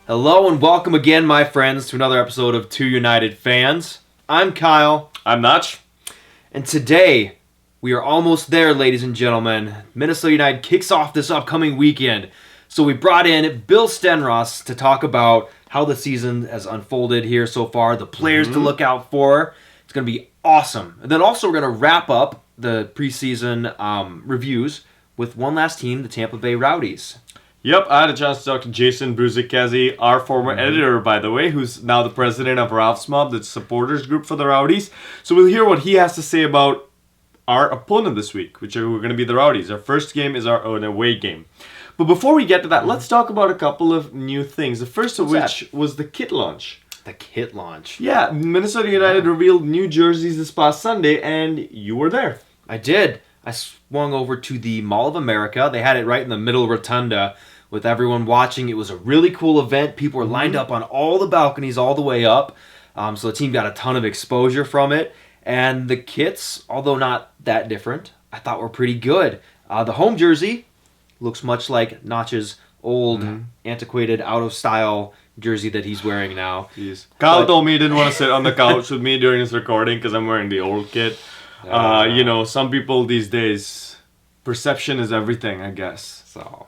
Hello and welcome again, my friends, to another episode of Two United Fans. I'm Kyle. I'm Notch. And today, we are almost there, ladies and gentlemen. Minnesota United kicks off this upcoming weekend. So we brought in Bill Stenross to talk about how the season has unfolded here so far, the players to look out for. It's going to be awesome. And then also we're going to wrap up the preseason reviews with one last team, the Tampa Bay Rowdies. Yep, I had a chance to talk to Jason Bruzzichesi, our former editor, by the way, who's now the president of Ralph's Mob, the supporters group for the Rowdies. So we'll hear what he has to say about our opponent this week, which are going to be the Rowdies. Our first game is our own away game. But before we get to that, let's talk about a couple of new things. The first of which was the kit launch. The kit launch. Yeah, Minnesota United revealed new jerseys this past Sunday, and you were there. I did. I swung over to the Mall of America. They had it right in the middle rotunda with everyone watching. It was a really cool event. People were lined up on all the balconies all the way up. So the team got a ton of exposure from it. And the kits, although not that different, I thought were pretty good. The home jersey looks much like Notch's old, antiquated, out-of-style jersey that he's wearing now. Jeez. Kyle told me he didn't want to sit on the couch with me during this recording because I'm wearing the old kit. Some people these days, perception is everything, I guess. So,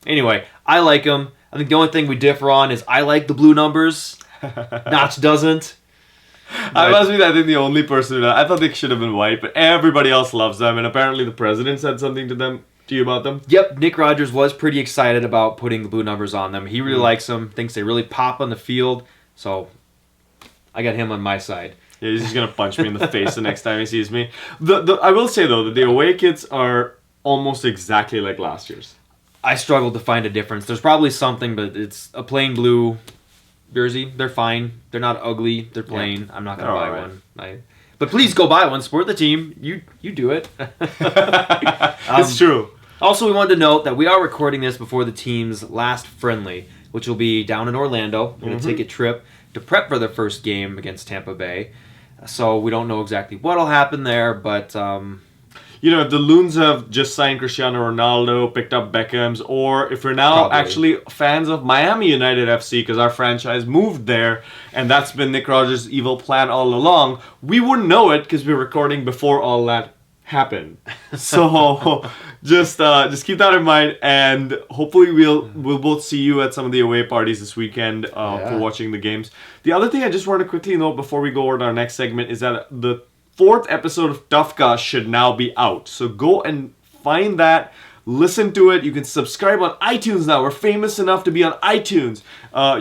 anyway, I like them. I think the only thing we differ on is I like the blue numbers. Notch doesn't. I must be, I think, the only person I thought they should have been white, but everybody else loves them, and apparently the president said something to you about them. Yep, Nick Rogers was pretty excited about putting the blue numbers on them. He really likes them, thinks they really pop on the field, so I got him on my side. Yeah, he's just going to punch me in the face the next time he sees me. I will say, though, that the away kits are almost exactly like last year's. I struggled to find a difference. There's probably something, but it's a plain blue jersey. They're fine. They're not ugly. They're plain. Yeah. I'm not going to buy one. But please go buy one. Support the team. You do it. It's true. Also, we wanted to note that we are recording this before the team's last friendly, which will be down in Orlando. We're going to take a trip to prep for their first game against Tampa Bay. So we don't know exactly what will happen there, but... if the Loons have just signed Cristiano Ronaldo, picked up Beckham's, or if we're now actually fans of Miami United FC because our franchise moved there, and that's been Nick Rogers' evil plan all along, we wouldn't know it because we're recording before all that happened. So just keep that in mind, and hopefully we'll both see you at some of the away parties this weekend for watching the games. The other thing I just want to quickly note before we go over to our next segment is that the 4th episode of TUF should now be out. So go and find that. Listen to it. You can subscribe on iTunes now. We're famous enough to be on iTunes.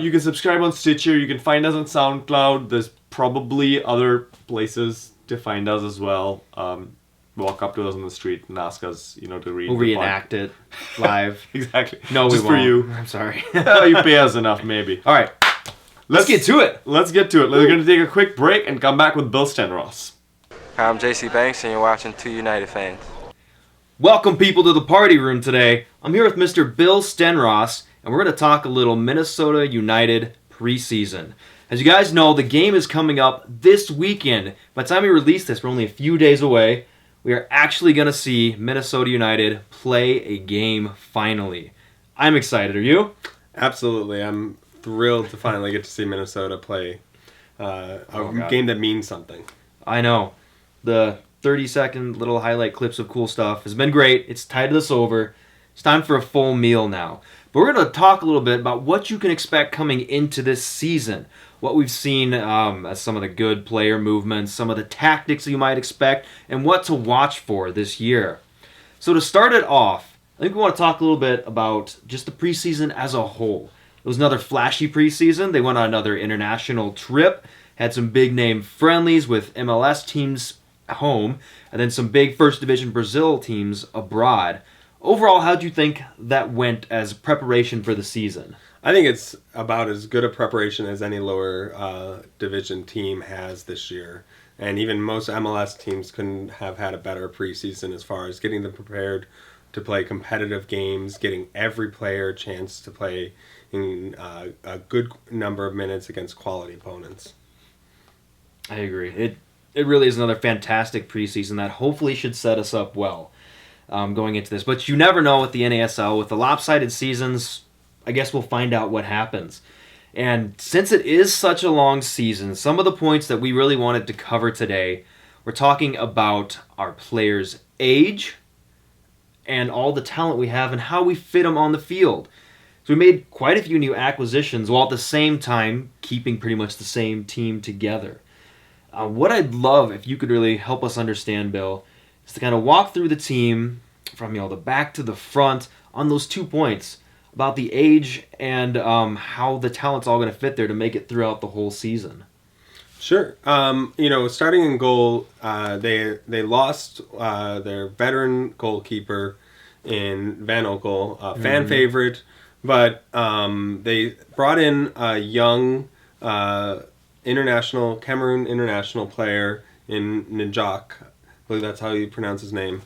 You can subscribe on Stitcher. You can find us on SoundCloud. There's probably other places to find us as well. Walk up to us on the street and ask us, to read. We'll reenact it live. Exactly. No, just we won't. For you. I'm sorry. You pay us enough, maybe. All right. Let's get to it. Let's get to it. We're going to take a quick break and come back with Bill Stenross. Hi, I'm JC Banks, and you're watching Two United Fans. Welcome, people, to the party room today. I'm here with Mr. Bill Stenross, and we're going to talk a little Minnesota United preseason. As you guys know, the game is coming up this weekend. By the time we release this, we're only a few days away. We are actually going to see Minnesota United play a game finally. I'm excited. Are you? Absolutely. I'm thrilled to finally get to see Minnesota play a game that means something. I know. The 30-second little highlight clips of cool stuff has been great. It's tided us over. It's time for a full meal now. But we're going to talk a little bit about what you can expect coming into this season. What we've seen as some of the good player movements, some of the tactics that you might expect, and what to watch for this year. So to start it off, I think we want to talk a little bit about just the preseason as a whole. It was another flashy preseason. They went on another international trip, had some big-name friendlies with MLS teams home, and then some big First Division Brazil teams abroad. Overall, how do you think that went as preparation for the season? I think it's about as good a preparation as any lower division team has this year. And even most MLS teams couldn't have had a better preseason as far as getting them prepared to play competitive games, getting every player a chance to play in a good number of minutes against quality opponents. I agree. It really is another fantastic preseason that hopefully should set us up well going into this. But you never know with the NASL. With the lopsided seasons, I guess we'll find out what happens. And since it is such a long season, some of the points that we really wanted to cover today, we're talking about our players' age and all the talent we have and how we fit them on the field. So we made quite a few new acquisitions while at the same time keeping pretty much the same team together. What I'd love if you could really help us understand, Bill, is to kind of walk through the team from the back to the front on those 2 points about the age and how the talent's all going to fit there to make it throughout the whole season. Sure. Starting in goal, they lost their veteran goalkeeper in Van Oekel, fan favorite, but they brought in a young Cameroon international player in Njak. I believe that's how you pronounce his name.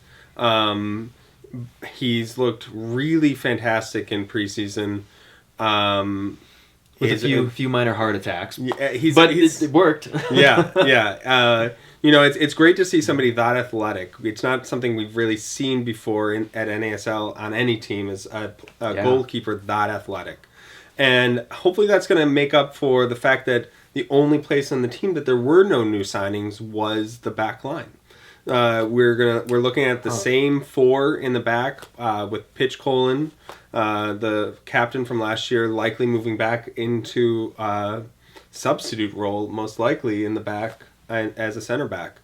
He's looked really fantastic in preseason. With a few minor heart attacks. Yeah, it worked. yeah. It's great to see somebody that athletic. It's not something we've really seen before at NASL on any team, is a goalkeeper that athletic. And hopefully that's going to make up for the fact that the only place on the team that there were no new signings was the back line. We're looking at the same 4 in the back with Pitch Colin, the captain from last year, likely moving back into substitute role, most likely in the back as a center back.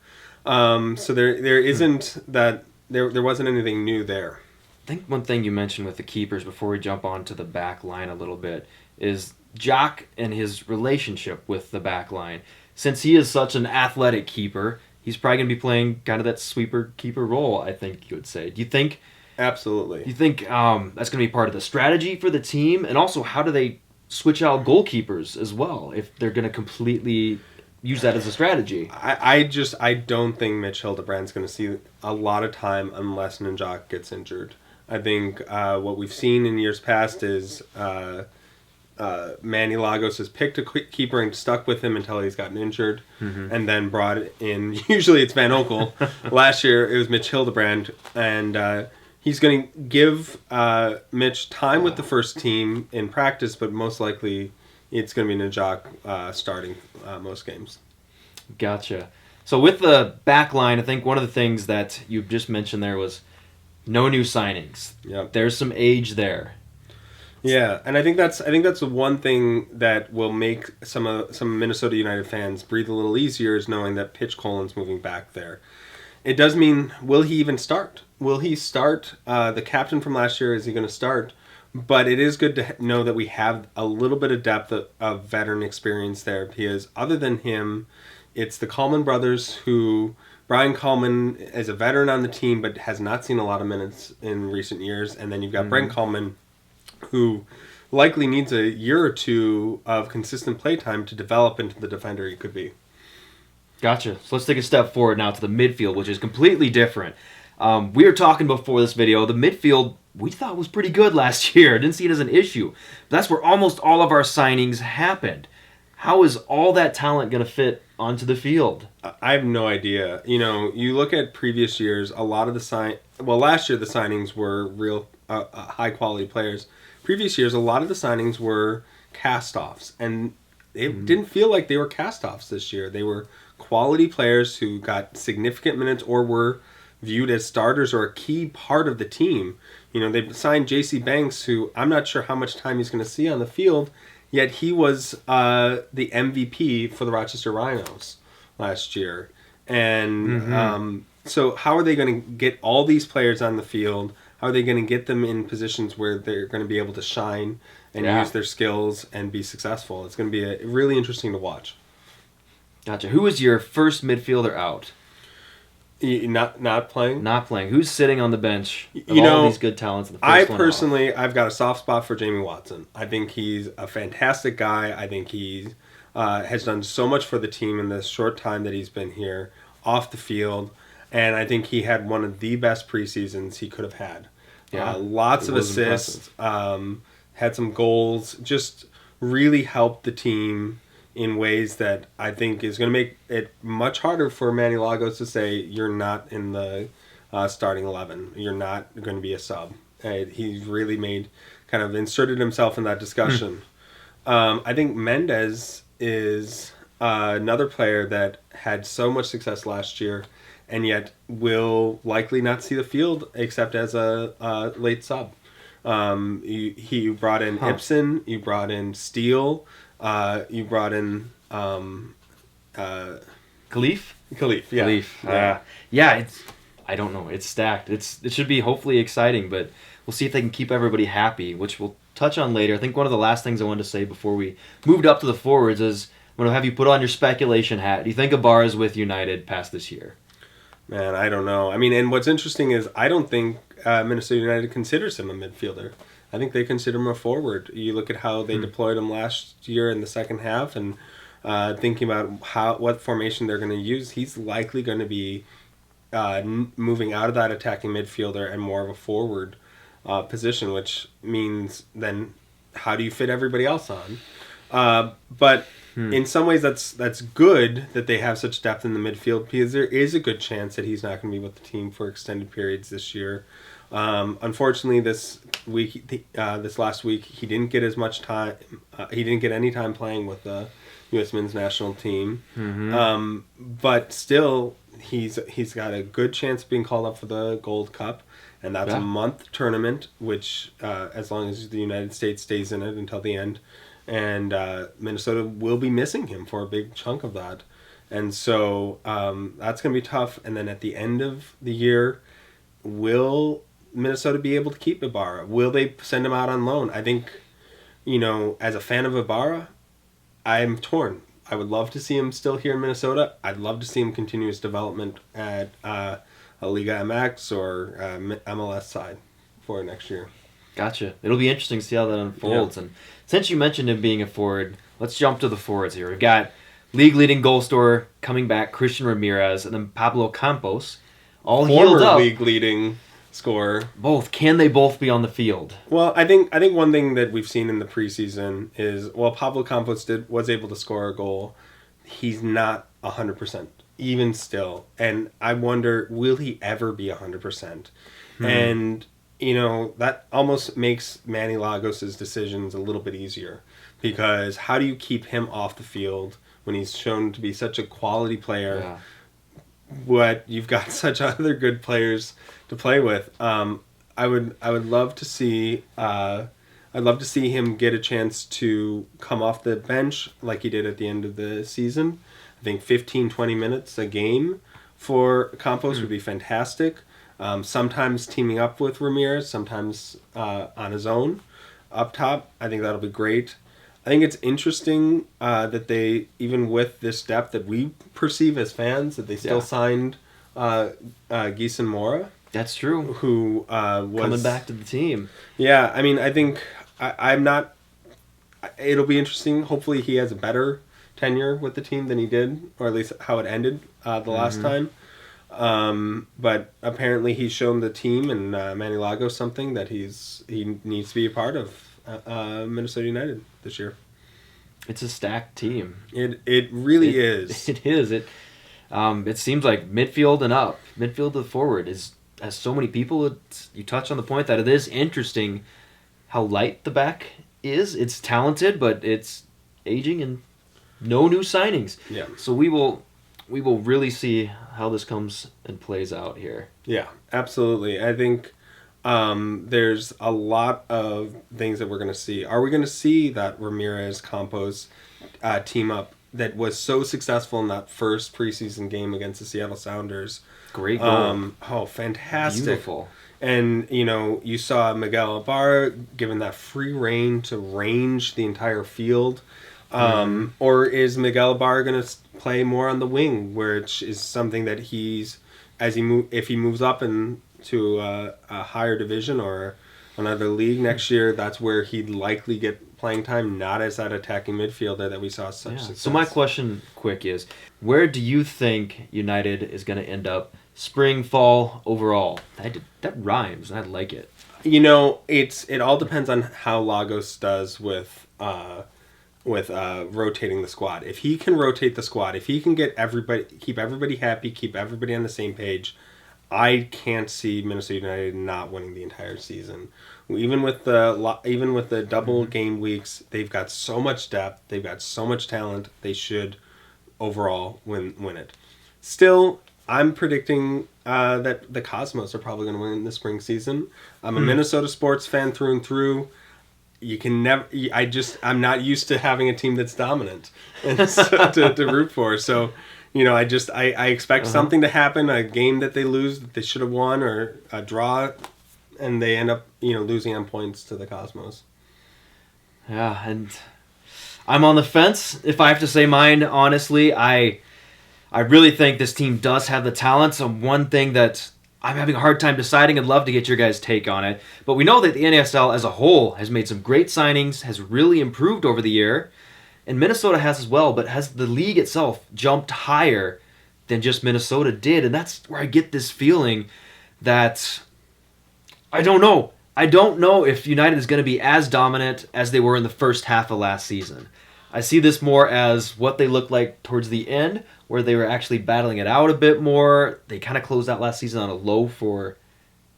So there isn't that there wasn't anything new there. I think one thing you mentioned with the keepers before we jump on to the back line a little bit is Jock and his relationship with the back line. Since he is such an athletic keeper, he's probably going to be playing kind of that sweeper-keeper role, I think you would say. Do you think... Absolutely. Do you think that's going to be part of the strategy for the team? And also, how do they switch out goalkeepers as well if they're going to completely use that as a strategy? I don't think Mitch Hildebrand's going to see a lot of time unless Njak gets injured. I think what we've seen in years past is Manny Lagos has picked a keeper and stuck with him until he's gotten injured, and then brought in, usually it's Van Oekel. Last year it was Mitch Hildebrand, and he's going to give Mitch time with the first team in practice, but most likely it's going to be Njak starting most games. Gotcha. So with the back line, I think one of the things that you just mentioned there was no new signings. Yep. There's some age there. Yeah, and I think that's the one thing that will make some Minnesota United fans breathe a little easier, is knowing that Pitch Colin's moving back there. It does mean, will he even start? Will he start? The captain from last year, is he going to start? But it is good to know that we have a little bit of depth of veteran experience there, because other than him, it's the Kallman brothers, who... Brian Kallman is a veteran on the team, but has not seen a lot of minutes in recent years. And then you've got Brent Kallman, who likely needs a year or two of consistent play time to develop into the defender he could be. Gotcha. So let's take a step forward now to the midfield, which is completely different. We were talking before this video, the midfield we thought was pretty good last year. Didn't see it as an issue. That's where almost all of our signings happened. How is all that talent going to fit onto the field? I have no idea. You look at previous years, a lot of last year the signings were real high-quality players. Previous years, a lot of the signings were cast-offs, and it didn't feel like they were cast-offs this year. They were quality players who got significant minutes or were viewed as starters or a key part of the team. They signed J.C. Banks, who I'm not sure how much time he's going to see on the field, yet he was the MVP for the Rochester Rhinos last year. And so how are they going to get all these players on the field? How are they going to get them in positions where they're going to be able to shine and use their skills and be successful? It's going to be really interesting to watch. Gotcha. Who was your first midfielder out? Not playing? Not playing. Who's sitting on the bench of all these good talents in the first one? I've got a soft spot for Jamie Watson. I think he's a fantastic guy. I think he has done so much for the team in the short time that he's been here off the field. And I think he had one of the best preseasons he could have had. Yeah, lots of assists, had some goals, just really helped the team in ways that I think is going to make it much harder for Manny Lagos to say, you're not in the starting 11. You're not going to be a sub. He's really inserted himself in that discussion. I think Mendes is another player that had so much success last year, and yet will likely not see the field except as a late sub. You brought in Ibsen, you brought in Steele, you brought in Khalif? Khalif. Yeah, Khalif. Yeah, it's, I don't know. It's stacked. It should be hopefully exciting, but we'll see if they can keep everybody happy, which we'll touch on later. I think one of the last things I wanted to say before we moved up to the forwards is I'm going to have you put on your speculation hat. Do you think Ibarra's with United past this year? Man, I don't know. I mean, and what's interesting is I don't think Minnesota United considers him a midfielder. I think they consider him a forward. You look at how they deployed him last year in the second half, and thinking about what formation they're going to use, he's likely going to be moving out of that attacking midfielder and more of a forward position, which means then how do you fit everybody else on? But in some ways that's good that they have such depth in the midfield, because there is a good chance that he's not going to be with the team for extended periods this year. Unfortunately, this last week, he didn't get as much time. He didn't get any time playing with the U.S. men's national team. But still, he's got a good chance of being called up for the Gold Cup, and that's a month tournament, which as long as the United States stays in it until the end, and Minnesota will be missing him for a big chunk of that. And so that's going to be tough. And then at the end of the year, will Minnesota be able to keep Ibarra? Will they send him out on loan? I think, as a fan of Ibarra, I'm torn. I would love to see him still here in Minnesota. I'd love to see him continue his development at a Liga MX or MLS side for next year. Gotcha. It'll be interesting to see how that unfolds. Yeah. And since you mentioned him being a forward, let's jump to the forwards here. We've got league-leading goal scorer coming back, Christian Ramirez, and then Pablo Campos, all healed up. League-leading scorer. Both. Can they both be on the field? Well, I think one thing that we've seen in the preseason is, Pablo Campos was able to score a goal. He's not 100%, even still. And I wonder, will he ever be 100%? And that almost makes Manny Lagos' decisions a little bit easier, because how do you keep him off the field when he's shown to be such a quality player? Yeah. What you've got such other good players to play with. I would love to see him get a chance to come off the bench like he did at the end of the season. I think 15-20 minutes a game for Campos would be fantastic. Sometimes teaming up with Ramirez, sometimes on his own up top. I think that'll be great. I think it's interesting that they, even with this depth that we perceive as fans, that they still signed Gieson Mora. That's true. Who was coming back to the team. Yeah, I mean, I think I'm not. It'll be interesting. Hopefully, he has a better tenure with the team than he did, or at least how it ended the last time. But apparently, he's shown the team and Manny Lagos something that he needs to be a part of Minnesota United this year. It's a stacked team. It really is. It is. It seems like midfield and up, midfield to forward has so many people. You touch on the point that it is interesting how light the back is. It's talented, but it's aging and no new signings. Yeah. So we will really see how this comes and plays out here. Yeah, absolutely. I think there's a lot of things that we're going to see. Are we going to see that Ramirez Campos team up that was so successful in that first preseason game against the Seattle Sounders? Great goal. Fantastic. Beautiful. And, you saw Miguel Ibarra given that free rein to range the entire field. Or is Miguel Ibarra going to play more on the wing, which is something that if he moves up into a higher division or another league next year, that's where he'd likely get playing time, not as that attacking midfielder that we saw such success. So my question quick is, where do you think United is going to end up spring, fall, overall? That rhymes, and I like it. It all depends on how Lagos does with rotating the squad. If he can rotate the squad, if he can keep everybody happy, keep everybody on the same page, I can't see Minnesota United not winning the entire season. Even with the double game weeks, they've got so much depth. They've got so much talent. They should overall win it. Still, I'm predicting that the Cosmos are probably going to win the spring season. I'm a Minnesota sports fan through and through. You can never. I'm not used to having a team that's dominant and to root for. So, I expect something to happen. A game that they lose that they should have won, or a draw, and they end up losing on points to the Cosmos. Yeah, and I'm on the fence. If I have to say mine, honestly, I really think this team does have the talent. So one thing that I'm having a hard time deciding, I'd love to get your guys' take on it. But we know that the NASL as a whole has made some great signings, has really improved over the year. And Minnesota has as well, but has the league itself jumped higher than just Minnesota did? And that's where I get this feeling that I don't know. I don't know if United is going to be as dominant as they were in the first half of last season. I see this more as what they looked like towards the end, where they were actually battling it out a bit more. They kind of closed out last season on a low for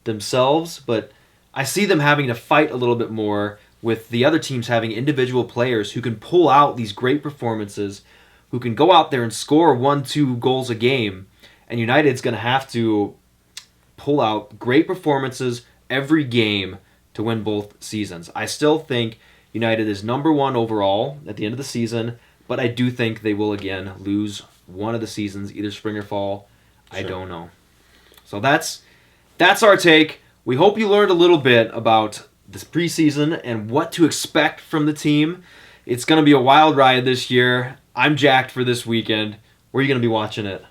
themselves, but I see them having to fight a little bit more with the other teams having individual players who can pull out these great performances, who can go out there and score 1-2 goals a game, and United's going to have to pull out great performances every game to win both seasons. I still think United is number one overall at the end of the season, but I do think they will again lose one of the seasons, either spring or fall. Sure. I don't know. So that's our take. We hope you learned a little bit about this preseason and what to expect from the team. It's going to be a wild ride this year. I'm jacked for this weekend. Where are you going to be watching it?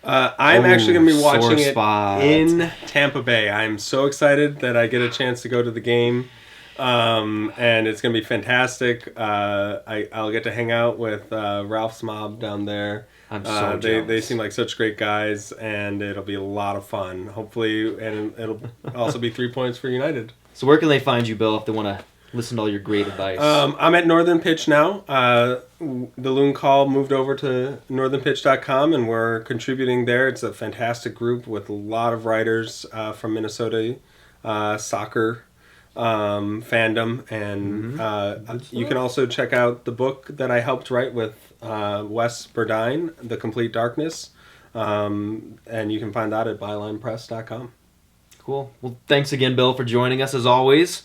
I'm actually going to be watching it spot. In Tampa Bay. I'm so excited that I get a chance to go to the game. And it's going to be fantastic. I'll get to hang out with Ralph's mob down there. I'm so jealous. They seem like such great guys, and it'll be a lot of fun. Hopefully, and it'll also be 3 points for United. So where can they find you, Bill, if they want to listen to all your great advice? I'm at Northern Pitch now. The Loon Call moved over to northernpitch.com, and we're contributing there. It's a fantastic group with a lot of writers from Minnesota soccer fandom, and you can also check out the book that I helped write with Wes Burdine, The Complete Darkness, and you can find that at bylinepress.com. Cool. Well, thanks again, Bill, for joining us as always.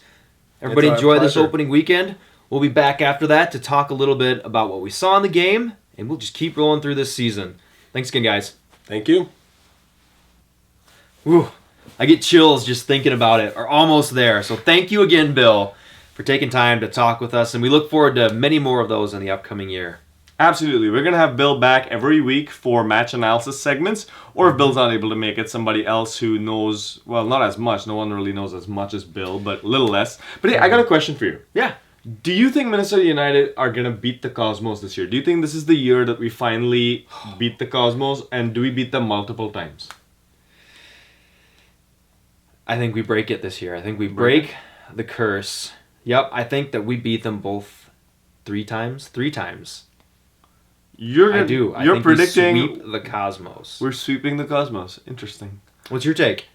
Everybody enjoy this opening weekend. We'll be back after that to talk a little bit about what we saw in the game, and we'll just keep rolling through this season. Thanks again, guys. Thank you. Whew. I get chills just thinking about it. We're almost there. So thank you again, Bill, for taking time to talk with us, and we look forward to many more of those in the upcoming year. Absolutely. We're going to have Bill back every week for match analysis segments, or if Bill's not able to make it, somebody else who knows, well, not as much. No one really knows as much as Bill, but a little less. But hey, I got a question for you. Yeah. Do you think Minnesota United are going to beat the Cosmos this year? Do you think this is the year that we finally beat the Cosmos, and do we beat them multiple times? I think we break it this year. I think we break the curse. Yep, I think that we beat them both 3 times. 3 times. I do. I think predicting we sweep the Cosmos. We're sweeping the Cosmos. Interesting. What's your take?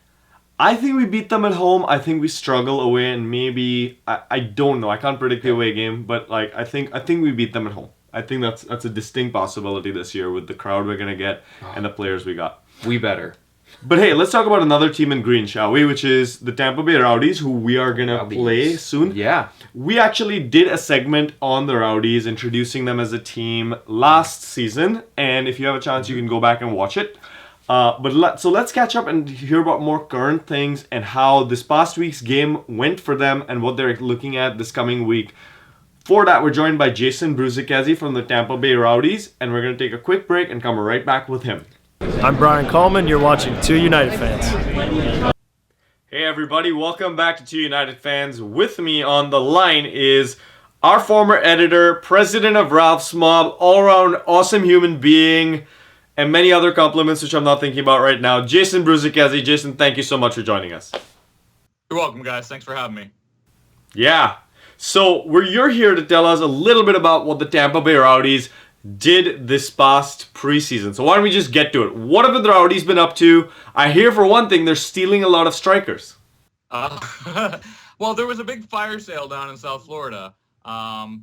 I think we beat them at home. I think we struggle away, and maybe I don't know. I can't predict the away game, but like I think we beat them at home. I think that's a distinct possibility this year with the crowd we're gonna get and the players we got. We better. But hey, let's talk about another team in green, shall we? Which is the Tampa Bay Rowdies, who we are going to play soon. Yeah. We actually did a segment on the Rowdies, introducing them as a team last season. And if you have a chance, you can go back and watch it. So let's catch up and hear about more current things and how this past week's game went for them and what they're looking at this coming week. For that, we're joined by Jason Bruzzichesi from the Tampa Bay Rowdies, and we're going to take a quick break and come right back with him. I'm Brian Coleman. You're watching 2 United Fans. Hey everybody, welcome back to 2 United Fans. With me on the line is our former editor, president of Ralph's Mob, all-around awesome human being, and many other compliments which I'm not thinking about right now, Jason Bruzzichesi. Jason, thank you so much for joining us. You're welcome, guys. Thanks for having me. Yeah. So you're here to tell us a little bit about what the Tampa Bay Rowdies did this past preseason. So why don't we just get to it? What have the Rowdies been up to? I hear for one thing they're stealing a lot of strikers. Well, Well, there was a big fire sale down in South Florida. I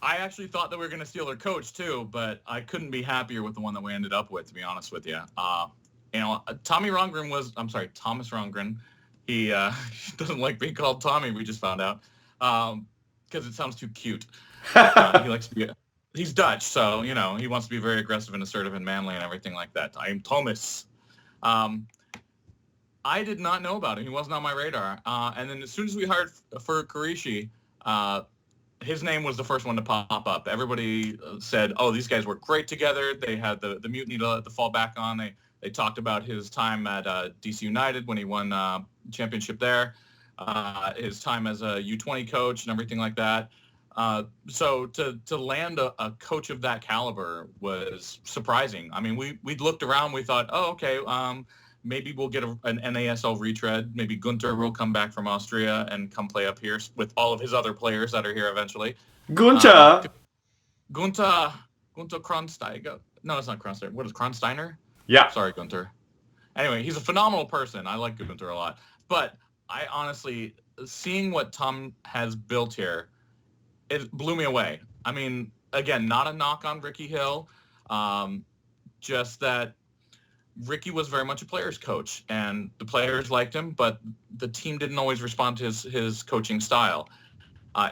actually thought that we were going to steal their coach too, but I couldn't be happier with the one that we ended up with, to be honest with you. Thomas Rongren. He doesn't like being called Tommy. We just found out because it sounds too cute. He likes to be. He's Dutch, so he wants to be very aggressive and assertive and manly and everything like that. I am Thomas. I did not know about him. He wasn't on my radar. And then as soon as we hired for Karishi, his name was the first one to pop up. Everybody said, "Oh, these guys work great together." They had the mutiny to fall back on. They talked about his time at DC United when he won championship there, his time as a U20 coach and everything like that. So to land a coach of that caliber was surprising. I mean, we looked around. We thought, oh, okay, maybe we'll get an NASL retread. Maybe Gunter will come back from Austria and come play up here with all of his other players that are here eventually. Gunter Kronsteiger. No, it's not Kronsteiger. What is Kronsteiner? Yeah. Sorry, Gunter. Anyway, he's a phenomenal person. I like Gunter a lot. But I honestly, seeing what Tom has built here, it blew me away. I mean, again, not a knock on Ricky Hill, just that Ricky was very much a player's coach, and the players liked him, but the team didn't always respond to his coaching style.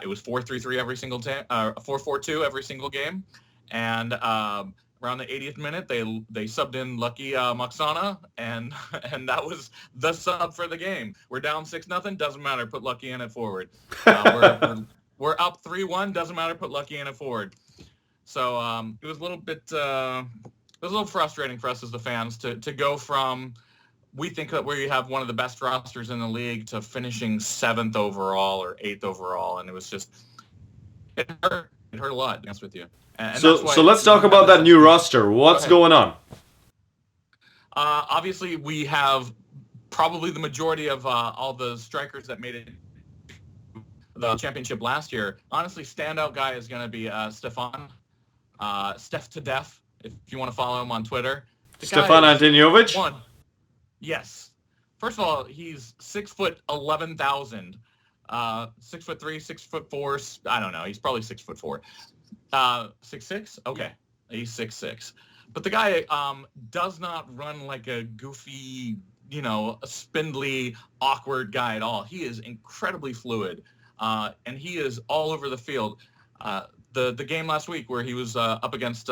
It was 4-3-3 every single time, 4-4-2 every single game, and around the 80th minute, they subbed in Lucky Moxana, and that was the sub for the game. We're down 6-0, doesn't matter, put Lucky in it forward. We're up 3-1, doesn't matter, put Lucky in it forward. So it was a little bit. It was a little frustrating for us as the fans to go from, we think that where you have one of the best rosters in the league, to finishing 7th overall or 8th overall, and it was just, it hurt a lot, to be honest with you. And so let's talk about that new roster. What's going on? Obviously, we have probably the majority of all the strikers that made it the championship last year. Honestly, standout guy is going to be Stefan, Steph to Death, if you want to follow him on Twitter. Stefan Antoniovic? Yes. First of all, he's 6'11,000. 6'3", 6'4". I don't know. He's probably 6'4". 6'6"? Okay. He's 6'6". But the guy does not run like a goofy, spindly, awkward guy at all. He is incredibly fluid, and he is all over the field. The game last week where he was up against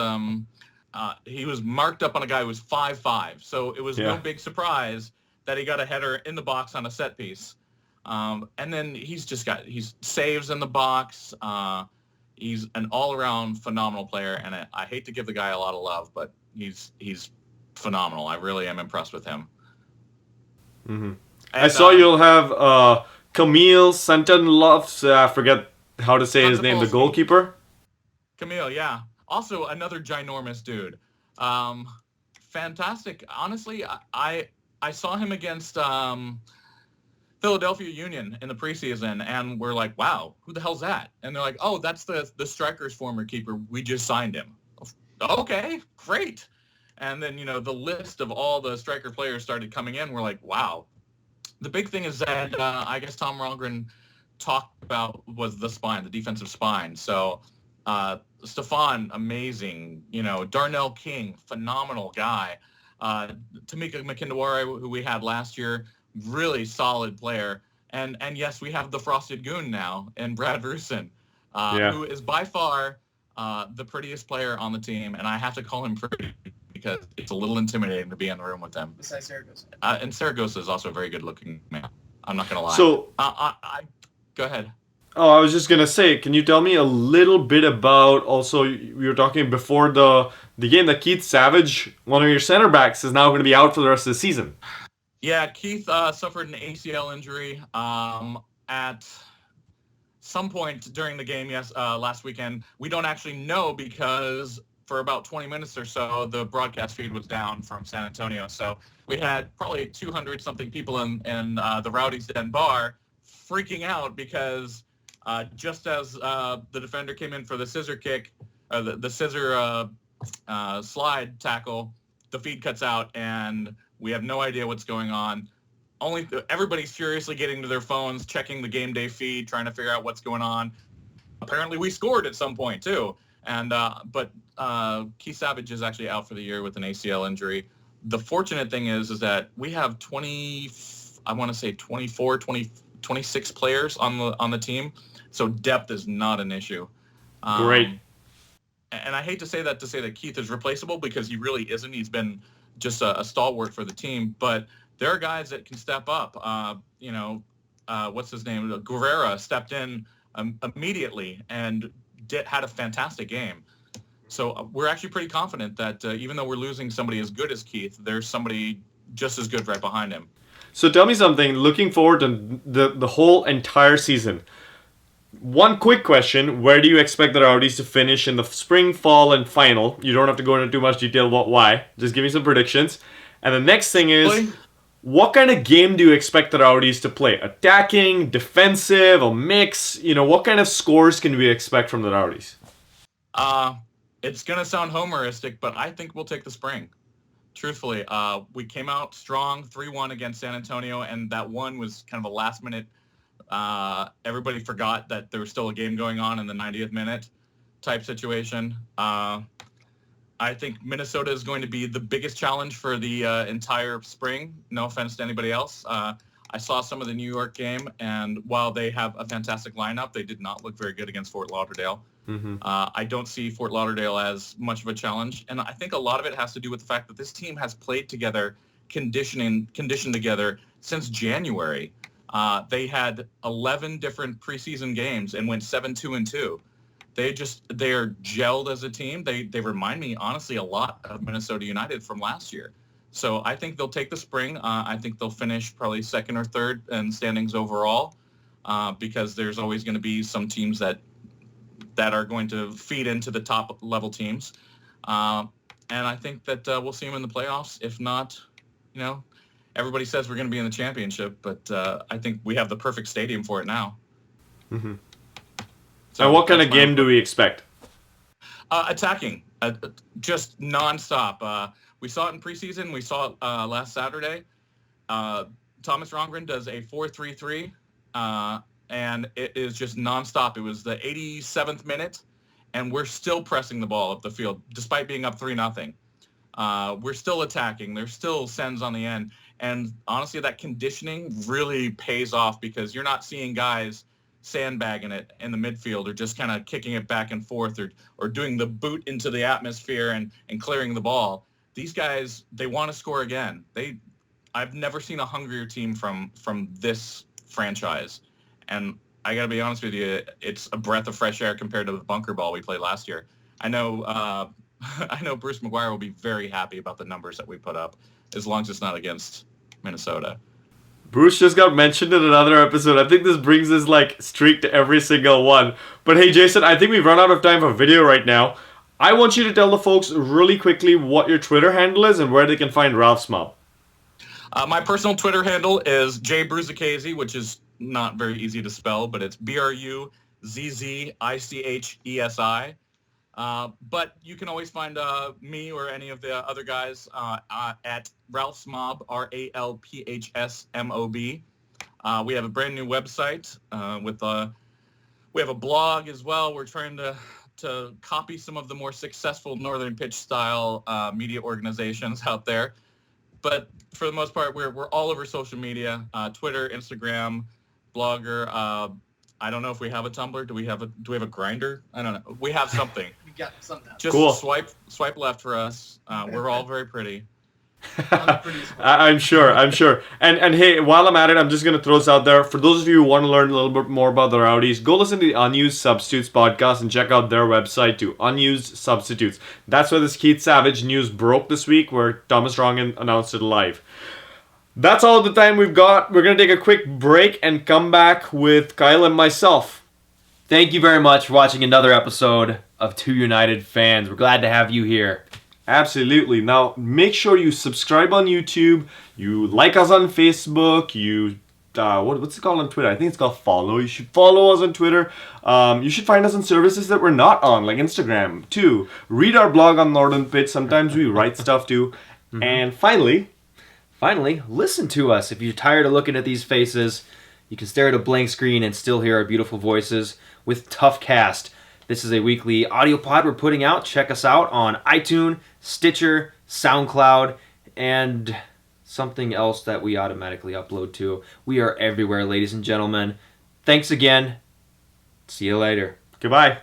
he was marked up on a guy who was 5'5", so it was no big surprise that he got a header in the box on a set piece. And then he's saves in the box. He's an all-around phenomenal player, and I hate to give the guy a lot of love, but he's phenomenal. I really am impressed with him. Mm-hmm. I saw you'll have Camille Santenloff. I forget how to say his name. The goalkeeper. Camille, yeah. Also, another ginormous dude. Fantastic. Honestly, I saw him against Philadelphia Union in the preseason, and we're like, wow, who the hell's that? And they're like, oh, that's the Strikers' former keeper. We just signed him. Okay, great. And then, the list of all the Striker players started coming in. We're like, wow. The big thing is that I guess Tom Rongren talked about was the spine, the defensive spine. So Stefan, amazing. Darnell King, phenomenal guy. Tamika Makindawara, who we had last year, really solid player. And yes, we have the Frosted Goon now, and Brad Rusin, who is by far the prettiest player on the team. And I have to call him pretty because it's a little intimidating to be in the room with them. Besides Saragossa. And Saragossa is also a very good-looking man. I'm not going to lie. So, go ahead. Oh, I was just going to say, can you tell me a little bit about, also, we were talking before the game that Keith Savage, one of your center backs, is now going to be out for the rest of the season. Yeah, Keith suffered an ACL injury at some point during the game, last weekend. We don't actually know because for about 20 minutes or so, the broadcast feed was down from San Antonio. So we had probably 200-something people in the Rowdies Den bar freaking out because just as the defender came in for the scissor kick, the scissor slide tackle, the feed cuts out, and we have no idea what's going on. everybody's furiously getting to their phones, checking the game day feed, trying to figure out what's going on. Apparently, we scored at some point too. And but Keith Savage is actually out for the year with an ACL injury. The fortunate thing is that we have 24, 26 players on the team, so depth is not an issue. Great. And I hate to say that Keith is replaceable, because he really isn't. He's been just a stalwart for the team, but there are guys that can step up. What's his name? Guerrera stepped in immediately and had a fantastic game. So we're actually pretty confident that even though we're losing somebody as good as Keith, there's somebody just as good right behind him. So tell me something, looking forward to the whole entire season. One quick question, where do you expect the Rowdies to finish in the spring, fall, and final? You don't have to go into too much detail about why. Just give me some predictions. And the next thing is, what kind of game do you expect the Rowdies to play? Attacking, defensive, a mix? What kind of scores can we expect from the Rowdies? It's going to sound homeristic, but I think we'll take the spring. Truthfully, we came out strong, 3-1 against San Antonio, and that one was kind of a last minute. Everybody forgot that there was still a game going on in the 90th minute type situation. I think Minnesota is going to be the biggest challenge for the entire spring. No offense to anybody else. I saw some of the New York game, and while they have a fantastic lineup, they did not look very good against Fort Lauderdale. Mm-hmm. I don't see Fort Lauderdale as much of a challenge, and I think a lot of it has to do with the fact that this team has played together, conditioned together since January. They had 11 different preseason games and went 7-2-2. They are gelled as a team. They remind me, honestly, a lot of Minnesota United from last year. So I think they'll take the spring. I think they'll finish probably second or third in standings overall, because there's always going to be some teams that are going to feed into the top level teams. And I think that we'll see them in the playoffs. If not, everybody says we're going to be in the championship, but I think we have the perfect stadium for it now. Mm-hmm. So and what kind of game do we expect? Attacking, just nonstop. We saw it in preseason. We saw it last Saturday. Thomas Rongren does a 4-3-3, and it is just nonstop. It was the 87th minute, and we're still pressing the ball up the field despite being up 3-0. We're still attacking. There's still sends on the end. And honestly, that conditioning really pays off, because you're not seeing guys sandbagging it in the midfield or just kind of kicking it back and forth or doing the boot into the atmosphere and clearing the ball. These guys, they want to score again. I've never seen a hungrier team from this franchise. And I got to be honest with you, it's a breath of fresh air compared to the bunker ball we played last year. I know Bruce McGuire will be very happy about the numbers that we put up, as long as it's not against Minnesota. Bruce just got mentioned in another episode. I think this brings his streak to every single one. But hey, Jason, I think we've run out of time for video right now. I want you to tell the folks really quickly what your Twitter handle is and where they can find Ralph's Mob. My personal Twitter handle is Bruzzichesi, which is not very easy to spell, but it's BRUZZICHESI. But you can always find me or any of the other guys at Ralph's Mob, RALPHSMOB. We have a brand new website we have a blog as well. We're trying to copy some of the more successful Northern Pitch style media organizations out there. But for the most part, we're all over social media, Twitter, Instagram, Blogger. I don't know if we have a Tumblr. Do we have a Grindr? I don't know. We have something. We got something. Just cool. Swipe left for us. We're all very pretty. I'm sure. And hey, while I'm at it, I'm just going to throw this out there. For those of you who want to learn a little bit more about the Rowdies, go listen to the Unused Substitutes podcast and check out their website too, Unused Substitutes. That's where this Keith Savage news broke this week, where Thomas Rongren announced it live. That's all the time we've got. We're going to take a quick break and come back with Kyle and myself. Thank you very much for watching another episode of Two United Fans. We're glad to have you here. Absolutely. Now, make sure you subscribe on YouTube, you like us on Facebook, you, what's it called on Twitter? I think it's called follow. You should follow us on Twitter. You should find us on services that we're not on, like Instagram, too. Read our blog on Northern Pitch. Sometimes we write stuff, too. Mm-hmm. And finally, Finally, listen to us. If you're tired of looking at these faces, you can stare at a blank screen and still hear our beautiful voices with TUF Cast. This is a weekly audio pod we're putting out. Check us out on iTunes, Stitcher, SoundCloud, and something else that we automatically upload to. We are everywhere, ladies and gentlemen. Thanks again. See you later. Goodbye.